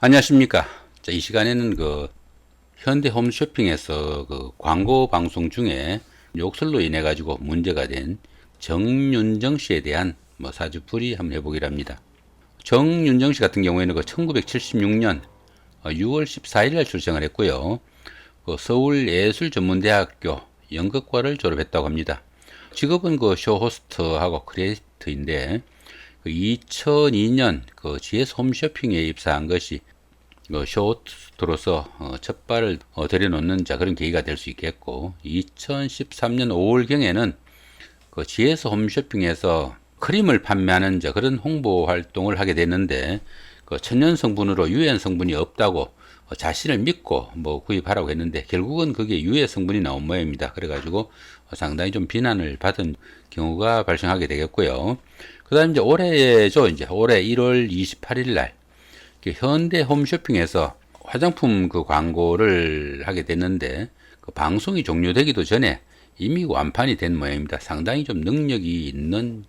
안녕하십니까. 자, 이 시간에는 현대 홈쇼핑에서 광고 방송 중에 욕설로 인해 가지고 문제가 된 정윤정 씨에 대한 사주 풀이 한번 해보기로 합니다. 정윤정 씨 같은 경우에는 1976년 6월 14일 날 출생을 했고요. 서울예술전문대학교 연극과를 졸업했다고 합니다. 직업은 쇼호스트하고 크리에이터인데 2002년 GS 홈쇼핑에 입사한 것이 쇼호스트로서 첫 발을 들여놓는 그런 계기가 될 수 있겠고, 2013년 5월경에는 GS 홈쇼핑에서 크림을 판매하는 그런 홍보 활동을 하게 됐는데, 천연 성분으로 유해 성분이 없다고 자신을 믿고 구입하라고 했는데, 결국은 그게 유해 성분이 나온 모양입니다. 그래가지고 상당히 좀 비난을 받은 경우가 발생하게 되겠고요. 그 다음 이제 올해죠. 올해 1월 28일 날 현대 홈쇼핑에서 화장품 광고를 하게 됐는데, 방송이 종료되기도 전에 이미 완판이 된 모양입니다. 상당히 좀 능력이 있는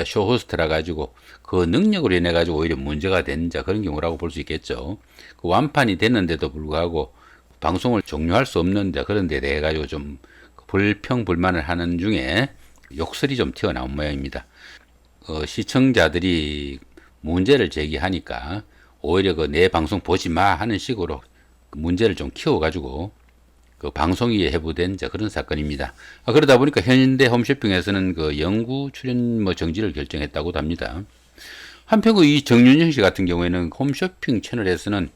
쇼호스트라 가지고 그 능력으로 인해 가지고 오히려 문제가 된 그런 경우라고 볼 수 있겠죠. 완판이 됐는데도 불구하고 방송을 종료할 수 없는 그런 데 대해 가지고 좀 불평 불만을 하는 중에 욕설이 좀 튀어나온 모양입니다. 시청자들이 문제를 제기하니까 오히려 내 방송 보지 마 하는 식으로 문제를 좀 키워가지고 방송위에 해부된 그런 사건입니다. 그러다 보니까 현대 홈쇼핑에서는 영구 출연 정지를 결정했다고 합니다. 한편 이 정윤정 씨 같은 경우에는 홈쇼핑 채널에서는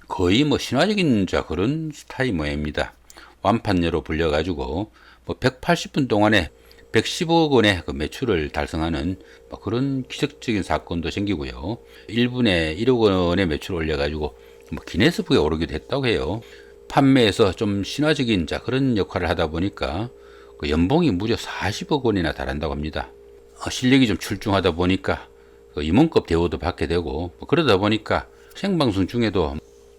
거의 신화적인 그런 스타일 모양입니다. 완판녀로 불려가지고 180분 동안에 110억 원의 매출을 달성하는 그런 기적적인 사건도 생기고요. 1분에 1억 원의 매출을 올려가지고 기네스북에 오르기도 했다고 해요. 판매에서 좀 신화적인 그런 역할을 하다 보니까 연봉이 무려 40억 원이나 달한다고 합니다. 실력이 좀 출중하다 보니까 임원급 대우도 받게 되고, 그러다 보니까 생방송 중에도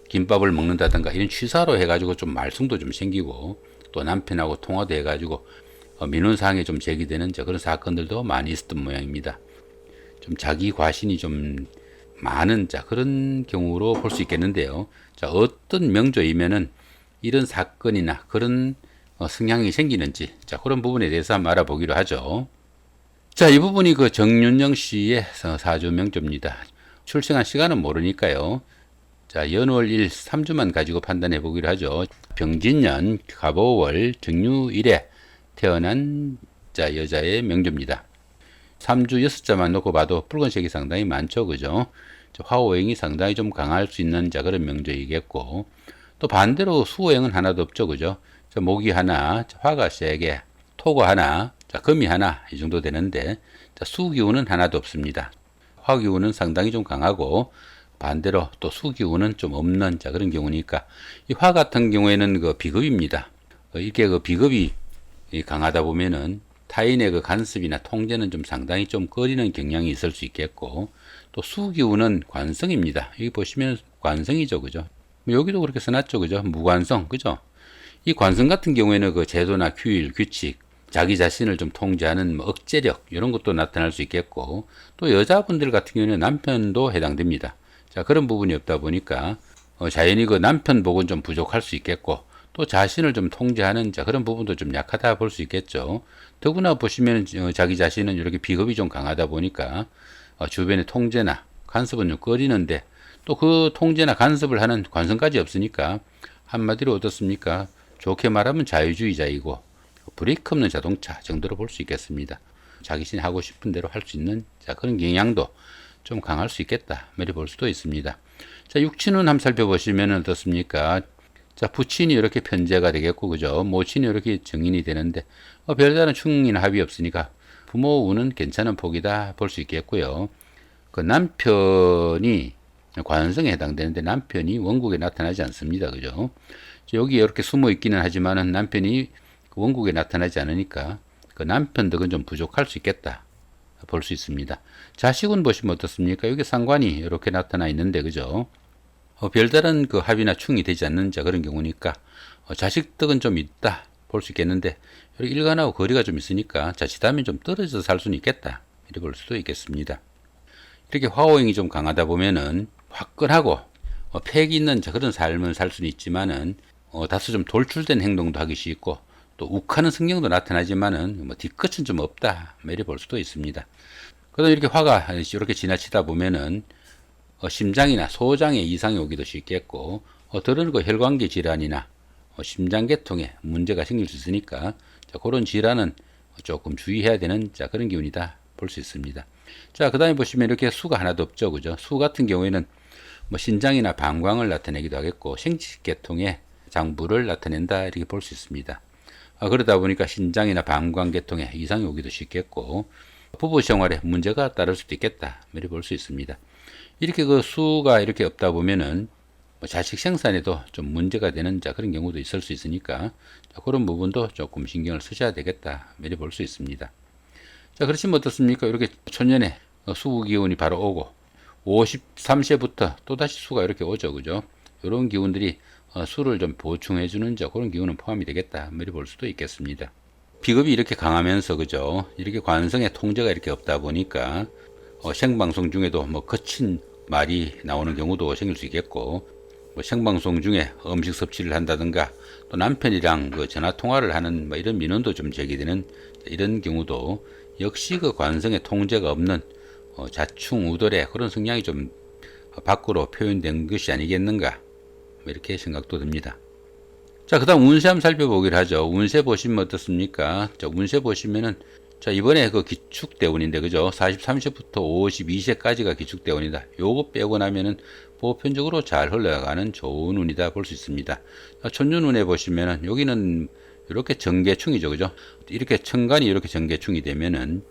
김밥을 먹는다든가 이런 취사로 해가지고 좀 말썽도 좀 생기고, 또 남편하고 통화도 해가지고 민원사항에 좀 제기되는 그런 사건들도 많이 있었던 모양입니다. 좀 자기 과신이 좀 많은 그런 경우로 볼 수 있겠는데요. 어떤 명조이면은 이런 사건이나 그런 성향이 생기는지 그런 부분에 대해서 한번 알아보기로 하죠. 이 부분이 정윤정 씨의 사주 명조입니다. 출생한 시간은 모르니까요. 연월일 3주만 가지고 판단해 보기로 하죠. 병진년 갑오월 정유일에 태어난 여자의 명조입니다. 3주 6자만 놓고 봐도 붉은색이 상당히 많죠. 그죠? 화오행이 상당히 좀 강할 수 있는 그런 명조이겠고, 또 반대로 수오행은 하나도 없죠. 그죠? 목이 하나, 화가 세게, 토가 하나, 금이 하나, 이 정도 되는데, 수기운은 하나도 없습니다. 화기운은 상당히 좀 강하고, 반대로 또 수기운은 좀 없는 그런 경우니까, 이 화 같은 경우에는 비급입니다. 이렇게 비급이 강하다 보면은 타인의 간섭이나 통제는 좀 상당히 좀 꺼리는 경향이 있을 수 있겠고, 또 수기운은 관성입니다. 여기 보시면 관성이죠. 그죠? 여기도 그렇게 써놨죠. 그죠? 무관성. 그죠? 이 관성 같은 경우에는 제도나 규율, 규칙, 자기 자신을 좀 통제하는 억제력, 이런 것도 나타날 수 있겠고, 또 여자분들 같은 경우에는 남편도 해당됩니다. 그런 부분이 없다 보니까 자연히 남편 복은 좀 부족할 수 있겠고, 또 자신을 좀 통제하는 그런 부분도 좀 약하다 볼 수 있겠죠. 더구나 보시면 자기 자신은 이렇게 비겁이 좀 강하다 보니까 주변의 통제나 간섭은 좀 꺼리는데, 또 그 통제나 간섭을 하는 관성까지 없으니까 한마디로 어떻습니까? 좋게 말하면 자유주의자이고 브레이크 없는 자동차 정도로 볼 수 있겠습니다. 자기 자신이 하고 싶은 대로 할 수 있는 그런 경향도 좀 강할 수 있겠다, 이렇게 볼 수도 있습니다. 육친운 한번 살펴보시면 어떻습니까? 부친이 이렇게 편제가 되겠고, 그죠? 모친이 이렇게 정인이 되는데, 별다른 충이나 합이 없으니까 부모 운은 괜찮은 폭이다 볼 수 있겠고요. 남편이 관성에 해당되는데 남편이 원국에 나타나지 않습니다. 그죠? 여기 이렇게 숨어 있기는 하지만은 남편이 원국에 나타나지 않으니까 남편 덕은 좀 부족할 수 있겠다 볼 수 있습니다. 자식은 보시면 어떻습니까? 여기 상관이 이렇게 나타나 있는데, 그죠? 별다른 합이나 충이 되지 않는 그런 경우니까 자식 덕은 좀 있다 볼 수 있겠는데, 여기 일간하고 거리가 좀 있으니까 자칫하면 좀 떨어져서 살 수는 있겠다, 이렇게 볼 수도 있겠습니다. 이렇게 화오행이 좀 강하다 보면은 화끈하고 패기 있는 그런 삶을 살 수는 있지만은 다소 좀 돌출된 행동도 하기 쉽고 또 욱하는 성격도 나타나지만은 뒤끝은 좀 없다 이렇게 볼 수도 있습니다. 그다음 이렇게 화가 이렇게 지나치다 보면은 심장이나 소장에 이상이 오기도 쉽겠고 들은 혈관계 질환이나 심장계통에 문제가 생길 수 있으니까 그런 질환은 조금 주의해야 되는 그런 기운이다 볼 수 있습니다. 자, 그 다음에 보시면 이렇게 수가 하나도 없죠, 그죠? 수 같은 경우에는 신장이나 방광을 나타내기도 하겠고 생식계통에 장부를 나타낸다 이렇게 볼 수 있습니다. 그러다 보니까 신장이나 방광계통에 이상이 오기도 쉽겠고 부부 생활에 문제가 따를 수도 있겠다 이렇게 볼 수 있습니다. 이렇게 그 수가 이렇게 없다 보면은 자식 생산에도 좀 문제가 되는 그런 경우도 있을 수 있으니까 그런 부분도 조금 신경을 쓰셔야 되겠다 이렇게 볼 수 있습니다. 자, 그렇지면 어떻습니까? 이렇게 초년에 수 기운이 바로 오고 53세부터 또다시 수가 이렇게 오죠, 그죠? 이런 기운들이 수를 좀 보충해주는 그런 기운은 포함이 되겠다 이렇게 볼 수도 있겠습니다. 비급이 이렇게 강하면서 그죠? 이렇게 관성의 통제가 이렇게 없다 보니까 생방송 중에도 거친 말이 나오는 경우도 생길 수 있겠고 생방송 중에 음식 섭취를 한다든가 또 남편이랑 전화 통화를 하는 이런 민원도 좀 제기되는 이런 경우도 역시 관성의 통제가 없는 자충우돌의 그런 성향이 좀 밖으로 표현된 것이 아니겠는가 이렇게 생각도 듭니다. 자, 그 다음 운세 한번 살펴보기로 하죠. 운세 보시면 어떻습니까? 자, 운세 보시면은 자, 이번에 기축대운인데 그죠? 43세부터 52세까지가 기축대운이다. 요거 빼고 나면은 보편적으로 잘 흘러가는 좋은 운이다 볼 수 있습니다. 천년운에 보시면은 여기는 이렇게 정계충이죠, 그죠? 이렇게 천간이 이렇게 정계충이 되면은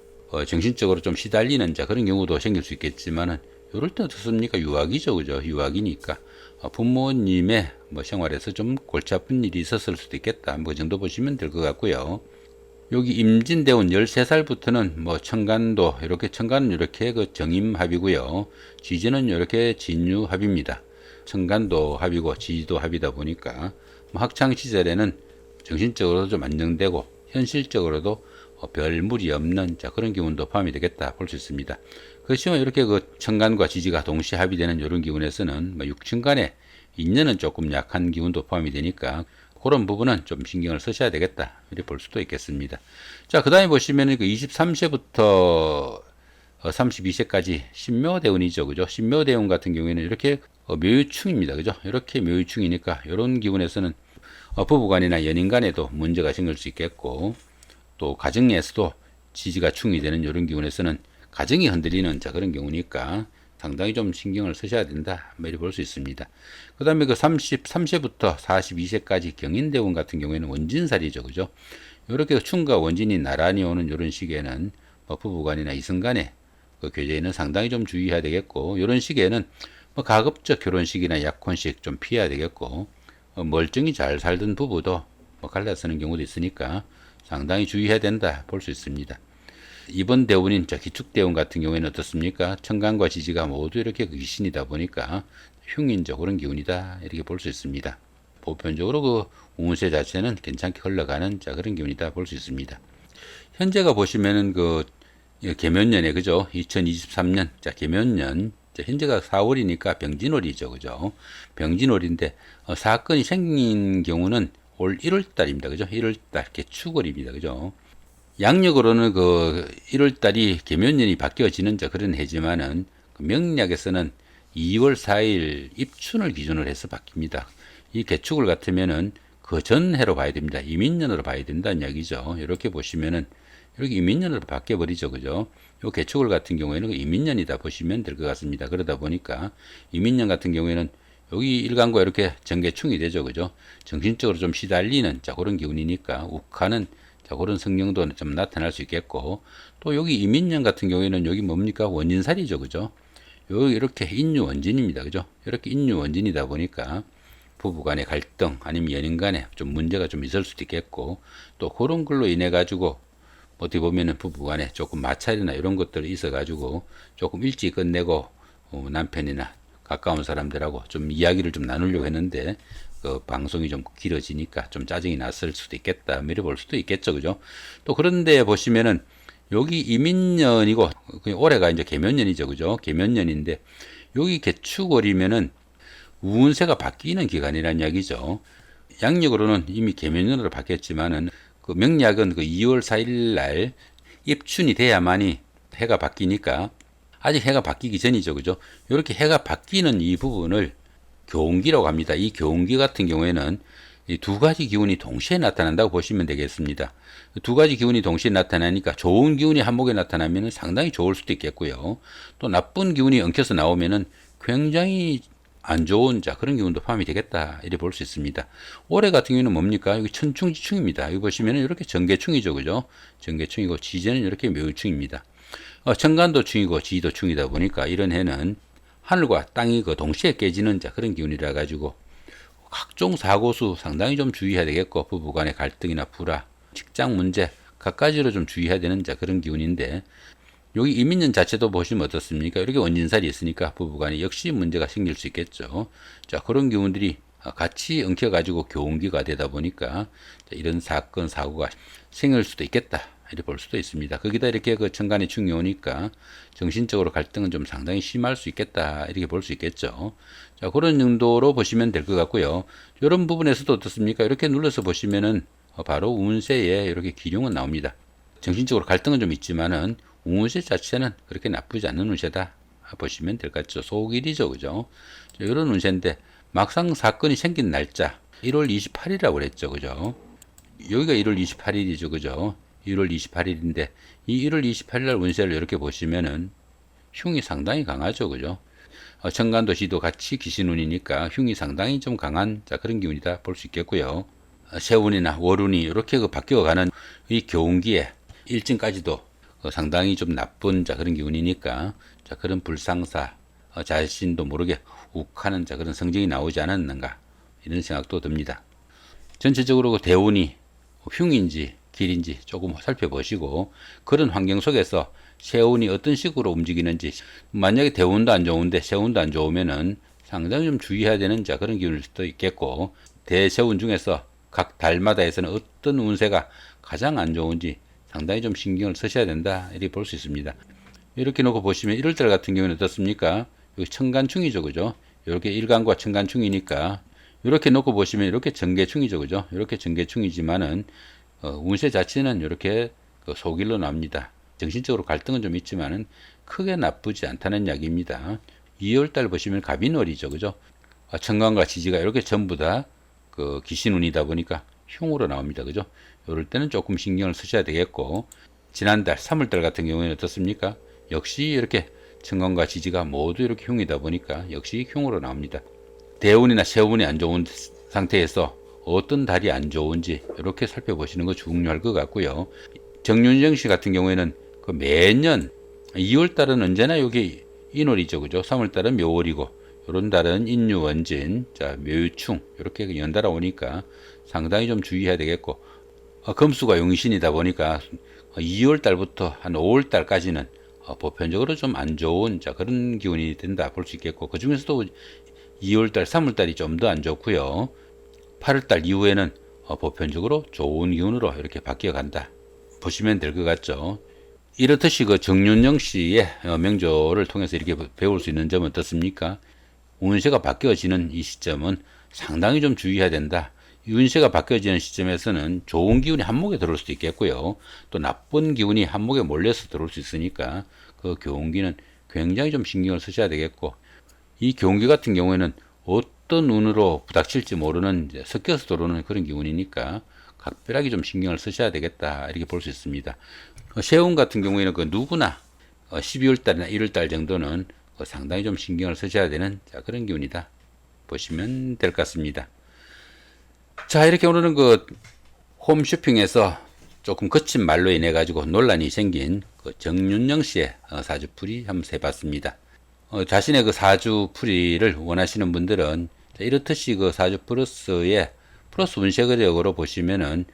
정신적으로 좀 시달리는 그런 경우도 생길 수 있겠지만은 이럴 때 어떻습니까? 유학이죠, 그죠? 유학이니까 부모님의 생활에서 좀 골치 아픈 일이 있었을 수도 있겠다. 그 정도 보시면 될 것 같고요. 여기 임진대운 13살부터는 천간도 이렇게 천간은 이렇게 정임합이고요. 지지는 이렇게 진유합입니다. 천간도 합이고 지지도 합이다 보니까 학창 시절에는 정신적으로도 좀 안정되고 현실적으로도 별 무리 없는 그런 기운도 포함이 되겠다 볼 수 있습니다. 그렇지만 이렇게 천간과 지지가 동시에 합의되는 이런 기운에서는 육친간의 인연은 조금 약한 기운도 포함이 되니까 그런 부분은 좀 신경을 쓰셔야 되겠다 이렇게 볼 수도 있겠습니다. 자, 그 다음에 보시면은 23세부터 32세까지 신묘대운이죠, 그죠? 신묘대운 같은 경우에는 이렇게 묘유충입니다, 그죠? 이렇게 묘유충이니까 이런 기운에서는 부부간이나 연인간에도 문제가 생길 수 있겠고 또 가정에서도 지지가 충이 되는 이런 기운에서는 가정이 흔들리는 그런 경우니까 상당히 좀 신경을 쓰셔야 된다 이렇게 볼 수 있습니다. 그 다음에 33세부터 42세까지 경인대운 같은 경우에는 원진살이죠, 그죠? 이렇게 충과 원진이 나란히 오는 이런 시기에는 부부간이나 이성간의 교제에는 상당히 좀 주의해야 되겠고 이런 시기에는 가급적 결혼식이나 약혼식 좀 피해야 되겠고 멀쩡히 잘 살던 부부도 갈라서는 경우도 있으니까 상당히 주의해야 된다 볼 수 있습니다. 이번 대운인 기축대운 같은 경우에는 어떻습니까? 천간과 지지가 모두 이렇게 귀신이다 보니까 흉인적 그런 기운이다 이렇게 볼 수 있습니다. 보편적으로 운세 자체는 괜찮게 흘러가는 그런 기운이다 볼 수 있습니다. 현재가 보시면은 계면년에 그죠? 2023년 계면년 현재가 4월이니까 병진월이죠, 그죠? 병진월인데 사건이 생긴 경우는 올 1월달입니다, 그죠? 1월달 개축월입니다, 그죠? 양력으로는 1월달이 계면년이 바뀌어지는 그런 해지만은 명리학에서는 2월 4일 입춘을 기준으로 해서 바뀝니다. 이 개축을 같으면은 그 전해로 봐야 됩니다. 이민년으로 봐야 된다는 이야기죠. 이렇게 보시면은 이렇게 이민년으로 바뀌어 버리죠, 그죠? 요 개축을 같은 경우에는 이민년이다 보시면 될 것 같습니다. 그러다 보니까 이민년 같은 경우에는 여기 일간과 이렇게 정계충이 되죠, 그죠? 정신적으로 좀 시달리는 그런 기운이니까 욱하는 그런 성령도 좀 나타날 수 있겠고 또 여기 이민년 같은 경우에는 여기 뭡니까? 원진살이죠, 그죠? 여기 이렇게 인유원진입니다, 그죠? 이렇게 인유원진이다 보니까 부부간의 갈등 아니면 연인 간에 좀 문제가 좀 있을 수도 있겠고 또 그런 걸로 인해 가지고 어떻게 보면은 부부간에 조금 마찰이나 이런 것들이 있어 가지고 조금 일찍 끝내고 남편이나 가까운 사람들하고 좀 이야기를 좀 나누려고 했는데 방송이 좀 길어지니까 좀 짜증이 났을 수도 있겠다 밀어볼 수도 있겠죠, 그죠? 또 그런데 보시면은 여기 이민년이고 올해가 이제 계면년이죠, 그죠? 계면년인데 여기 개축월이면은 운세가 바뀌는 기간이라는 이야기죠. 양력으로는 이미 계명년으로 바뀌었지만은 그 명약은 그 2월 4일 날 입춘이 돼야만이 해가 바뀌니까 아직 해가 바뀌기 전이죠. 그죠? 이렇게 해가 바뀌는 이 부분을 교운기라고 합니다. 이 교운기 같은 경우에는 이 두 가지 기운이 동시에 나타난다고 보시면 되겠습니다. 두 가지 기운이 동시에 나타나니까 좋은 기운이 한목에 나타나면 상당히 좋을 수도 있겠고요. 또 나쁜 기운이 엉켜서 나오면은 굉장히 안 좋은 그런 기운도 포함이 되겠다 이렇게 볼 수 있습니다. 올해 같은 경우는 뭡니까? 여기 천충지충입니다. 여기 보시면은 이렇게 정계충이죠, 그죠? 정계충이고 지지는 이렇게 묘충입니다. 천간도 충이고 지도 충이다 보니까 이런 해는 하늘과 땅이 그 동시에 깨지는 그런 기운이라 가지고 각종 사고수 상당히 좀 주의해야 되겠고 부부간의 갈등이나 불화, 직장 문제 각가지로 좀 주의해야 되는 그런 기운인데 여기 이민년 자체도 보시면 어떻습니까? 이렇게 원진살이 있으니까 부부간에 역시 문제가 생길 수 있겠죠. 자, 그런 기운들이 같이 엉켜가지고 교운기가 되다 보니까 이런 사건, 사고가 생길 수도 있겠다. 이렇게 볼 수도 있습니다. 거기다 이렇게 그 천간이 충이 오니까 정신적으로 갈등은 좀 상당히 심할 수 있겠다. 이렇게 볼 수 있겠죠. 자, 그런 정도로 보시면 될 것 같고요. 이런 부분에서도 어떻습니까? 이렇게 눌러서 보시면은 바로 운세에 이렇게 기룡은 나옵니다. 정신적으로 갈등은 좀 있지만은 운세 자체는 그렇게 나쁘지 않는 운세다 보시면 될 것 같죠. 속일이죠, 그죠? 이런 운세인데 막상 사건이 생긴 날짜 1월 28일이라고 그랬죠, 그죠? 여기가 1월 28일이죠, 그죠? 1월 28일인데 이 1월 28일 날 운세를 이렇게 보시면은 흉이 상당히 강하죠, 그죠? 천간도 지도 같이 기신운이니까 흉이 상당히 좀 강한 그런 기운이다 볼 수 있겠고요. 세운이나 월운이 이렇게 바뀌어가는 이 교운기에 일진까지도 상당히 좀 나쁜 그런 기운이니까 그런 불상사 자신도 모르게 욱하는 그런 성적이 나오지 않았는가 이런 생각도 듭니다. 전체적으로 그 대운이 흉인지 길인지 조금 살펴보시고 그런 환경 속에서 세운이 어떤 식으로 움직이는지 만약에 대운도 안 좋은데 세운도 안 좋으면은 상당히 좀 주의해야 되는 그런 기운일 수도 있겠고 대세운 중에서 각 달마다에서는 어떤 운세가 가장 안 좋은지 상당히 좀 신경을 쓰셔야 된다 이렇게 볼 수 있습니다. 이렇게 놓고 보시면 1월달 같은 경우는 어떻습니까? 여기 천간충이죠, 그죠? 이렇게 일간과 천간충이니까 이렇게 놓고 보시면 이렇게 정계충이죠, 그죠? 이렇게 정계충이지만은 운세 자체는 이렇게 속일로 나옵니다. 정신적으로 갈등은 좀 있지만은 크게 나쁘지 않다는 이야기입니다. 2월달 보시면 갑인월이죠, 그죠? 천간과 지지가 이렇게 전부 다 그 기신운이다 보니까 흉으로 나옵니다, 그죠? 이럴 때는 조금 신경을 쓰셔야 되겠고 지난달 3월달 같은 경우에는 어떻습니까? 역시 이렇게 천간과 지지가 모두 이렇게 흉이다 보니까 역시 흉으로 나옵니다. 대운이나 세운이 안 좋은 상태에서 어떤 달이 안 좋은지 이렇게 살펴보시는 거 중요할 것 같고요. 정윤정씨 같은 경우에는 그 매년 2월달은 언제나 여기 인월이죠, 그죠? 3월달은 묘월이고 이런 달은 인유원진, 묘유충 이렇게 연달아 오니까 상당히 좀 주의해야 되겠고 금수가 용신이다 보니까 2월 달부터 한 5월 달까지는 보편적으로 좀 안 좋은 그런 기운이 된다 볼 수 있겠고 그 중에서도 2월 달, 3월 달이 좀 더 안 좋고요. 8월 달 이후에는 보편적으로 좋은 기운으로 이렇게 바뀌어 간다 보시면 될 것 같죠. 이렇듯이 그 정윤영 씨의 명조를 통해서 이렇게 배울 수 있는 점은 어떻습니까? 운세가 바뀌어지는 이 시점은 상당히 좀 주의해야 된다. 운세가 바뀌어지는 시점에서는 좋은 기운이 한목에 들어올 수도 있겠고요. 또 나쁜 기운이 한목에 몰려서 들어올 수 있으니까 그 교운기는 굉장히 좀 신경을 쓰셔야 되겠고 이 교운기 같은 경우에는 어떤 운으로 부닥칠지 모르는 섞여서 들어오는 그런 기운이니까 각별하게 좀 신경을 쓰셔야 되겠다 이렇게 볼 수 있습니다. 세운 같은 경우에는 그 누구나 12월 달이나 1월 달 정도는 상당히 좀 신경을 쓰셔야 되는 그런 기운이다 보시면 될 것 같습니다. 자, 이렇게 오늘은 그 홈쇼핑에서 조금 거친 말로 인해 가지고 논란이 생긴 그 정윤영 씨의 사주풀이 한번 해봤습니다. 자신의 그 사주풀이를 원하시는 분들은 이렇듯이 그 사주 플러스의 플러스 운세력으로 보시면은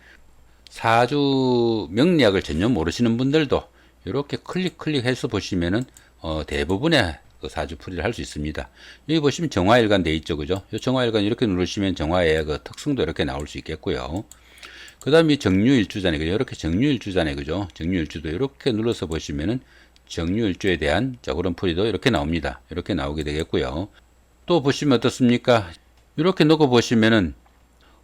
사주 명리학을 전혀 모르시는 분들도 이렇게 클릭해서 보시면은 대부분의 그 사주풀이를 할 수 있습니다. 여기 보시면 정화일간 돼 있죠, 그죠? 이 정화일간 이렇게 누르시면 정화의 그 특성도 이렇게 나올 수 있겠고요. 그 다음에 정유일주잖아요, 그죠? 이렇게 정유일주잖아요, 그죠? 정유일주도 이렇게 눌러서 보시면은 정유일주에 대한 자, 그런 풀이도 이렇게 나옵니다. 이렇게 나오게 되겠고요. 또 보시면 어떻습니까? 이렇게 놓고 보시면은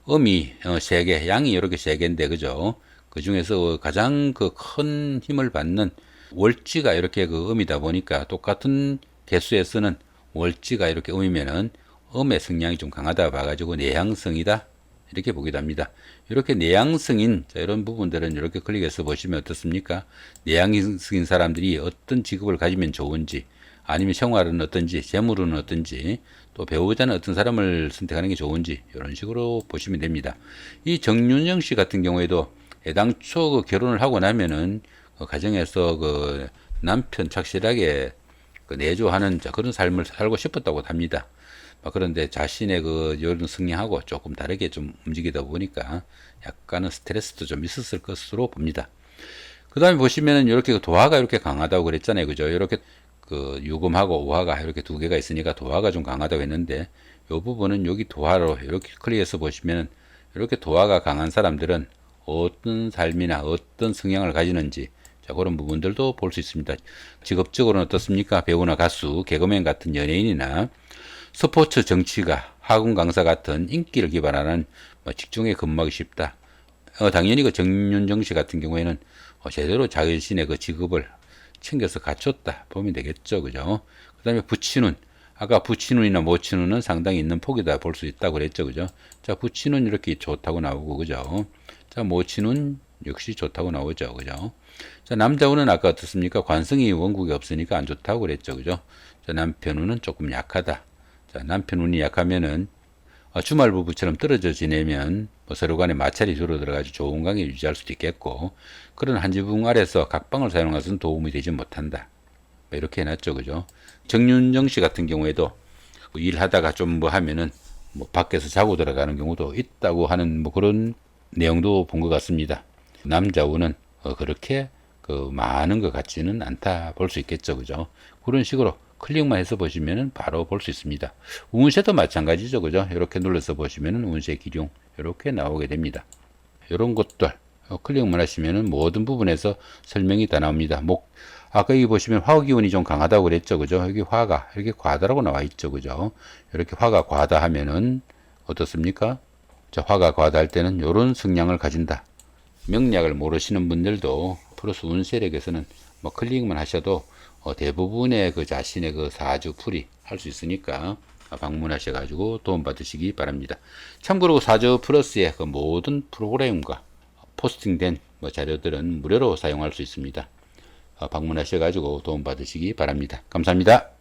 음이 3개, 양이 이렇게 3개인데, 그죠? 그 중에서 가장 그 큰 힘을 받는 월지가 이렇게 그 음이다 보니까 똑같은 개수에 쓰는 월지가 이렇게 음이면은 음의 성향이 좀 강하다 봐가지고 내향성이다. 이렇게 보기도 합니다. 이렇게 내향성인 자, 이런 부분들은 이렇게 클릭해서 보시면 어떻습니까? 내향성인 사람들이 어떤 직업을 가지면 좋은지, 아니면 생활은 어떤지, 재물은 어떤지, 또 배우자는 어떤 사람을 선택하는 게 좋은지 이런 식으로 보시면 됩니다. 이 정윤정 씨 같은 경우에도 애당초 그 결혼을 하고 나면은 그 가정에서 그 남편 착실하게 그 내조하는 그런 삶을 살고 싶었다고 합니다. 그런데 자신의 그 이런 성향하고 조금 다르게 좀 움직이다 보니까 약간은 스트레스도 좀 있었을 것으로 봅니다. 그 다음에 보시면은 이렇게 도화가 이렇게 강하다고 그랬잖아요. 그죠? 이렇게 그 유금하고 오화가 이렇게 2개가 있으니까 도화가 좀 강하다고 했는데, 이 부분은 여기 도화로 이렇게 클릭해서 보시면은 이렇게 도화가 강한 사람들은 어떤 삶이나 어떤 성향을 가지는지 자, 그런 부분들도 볼 수 있습니다. 직업적으로는 어떻습니까? 배우나 가수, 개그맨 같은 연예인이나 스포츠 정치가, 학원 강사 같은 인기를 기반하는 직종에 근무하기 쉽다. 당연히 그 정윤정 씨 같은 경우에는 제대로 자신의 그 직업을 챙겨서 갖췄다 보면 되겠죠. 그죠? 그 다음에 부친운. 아까 부친운이나 모친운은 상당히 있는 폭이다 볼 수 있다고 그랬죠. 그죠? 자, 부친운 이렇게 좋다고 나오고, 그죠? 자, 모친운 역시 좋다고 나오죠. 그죠? 자, 남자운은 아까 어떻습니까? 관성이 원국이 없으니까 안 좋다고 그랬죠. 그죠? 자, 남편운은 조금 약하다. 자, 남편운이 약하면은 주말 부부처럼 떨어져 지내면 서로 간에 마찰이 줄어들어가지고 좋은 관계 유지할 수도 있겠고, 그런 한 지붕 아래서 각방을 사용하는 것은 도움이 되지 못한다. 이렇게 해놨죠. 그죠? 정윤정 씨 같은 경우에도 일하다가 좀 뭐 하면은 밖에서 자고 들어가는 경우도 있다고 하는 그런 내용도 본 것 같습니다. 남자운은 그렇게 그 많은 것 같지는 않다 볼 수 있겠죠. 그죠? 그런 식으로 클릭만 해서 보시면은 바로 볼 수 있습니다. 운세도 마찬가지죠. 그죠? 이렇게 눌러서 보시면은 운세 기룡 이렇게 나오게 됩니다. 이런 것들 클릭만 하시면은 모든 부분에서 설명이 다 나옵니다. 아까 여기 보시면 화기운이 좀 강하다고 그랬죠. 그죠? 여기 화가 이렇게 과다라고 나와 있죠. 그죠? 이렇게 화가 과다 하면은 어떻습니까? 자, 화가 과다할 때는 이런 성향을 가진다. 명략을 모르시는 분들도 플러스 운세력에서는 클릭만 하셔도 대부분의 그 자신의 그 사주 풀이 할 수 있으니까 방문하셔가지고 도움받으시기 바랍니다. 참고로 사주 플러스의 그 모든 프로그램과 포스팅된 자료들은 무료로 사용할 수 있습니다. 방문하셔가지고 도움받으시기 바랍니다. 감사합니다.